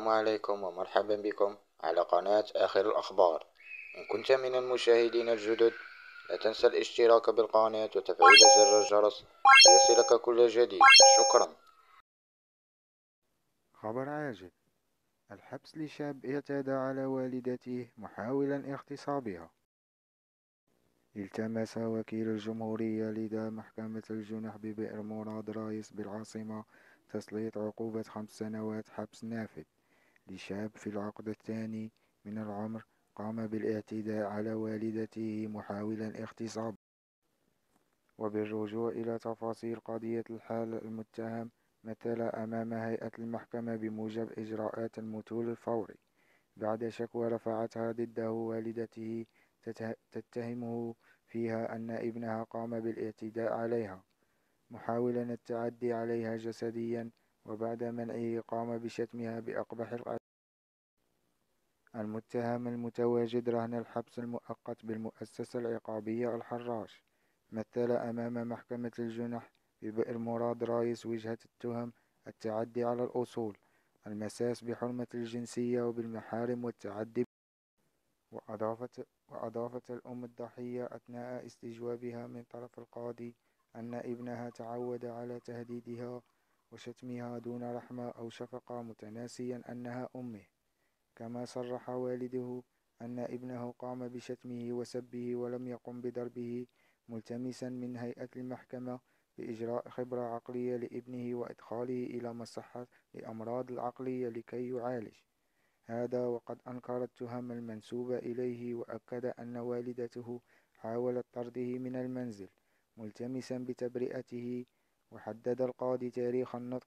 السلام عليكم ومرحبا بكم على قناة آخر الأخبار. إن كنت من المشاهدين الجدد، لا تنسى الاشتراك بالقناة وتفعيل زر الجرس ليصلك كل جديد. شكرا. خبر عاجل: الحبس لشاب اعتدى على والدته محاولا اغتصابها. التمس وكيل الجمهورية لدى محكمة الجنح ببئر مراد رايس بالعاصمة تسليط عقوبة 5 سنوات حبس نافذ لشاب في العقد الثاني من العمر قام بالاعتداء على والدته محاولا اغتصابها. وبالرجوع إلى تفاصيل قضية الحالة، المتهم مثل أمام هيئة المحكمة بموجب إجراءات المثول الفوري بعد شكوى رفعتها ضده والدته تتهمه فيها أن ابنها قام بالاعتداء عليها محاولا التعدي عليها جسديا، وبعد منعه قام بشتمها بأقبح الألفاظ. المتهم المتواجد رهن الحبس المؤقت بالمؤسسة العقابية الحراش مثل أمام محكمة الجنح ببئر مراد رايس وجهة التهم: التعدي على الأصول، المساس بحرمة الجنسية وبالمحارم، والتعدي. وأضافت الأم الضحية أثناء استجوابها من طرف القاضي أن ابنها تعود على تهديدها وشتمها دون رحمة أو شفقة، متناسيا أنها أمه. كما صرح والده أن ابنه قام بشتمه وسبه ولم يقم بضربه، ملتمسا من هيئة المحكمة بإجراء خبرة عقلية لابنه وإدخاله إلى مصحة الأمراض العقلية لكي يعالج. هذا وقد أنكر التهم المنسوبة إليه، وأكد أن والدته حاولت طرده من المنزل ملتمسا بتبرئته. وحدد القاضي تاريخ النطق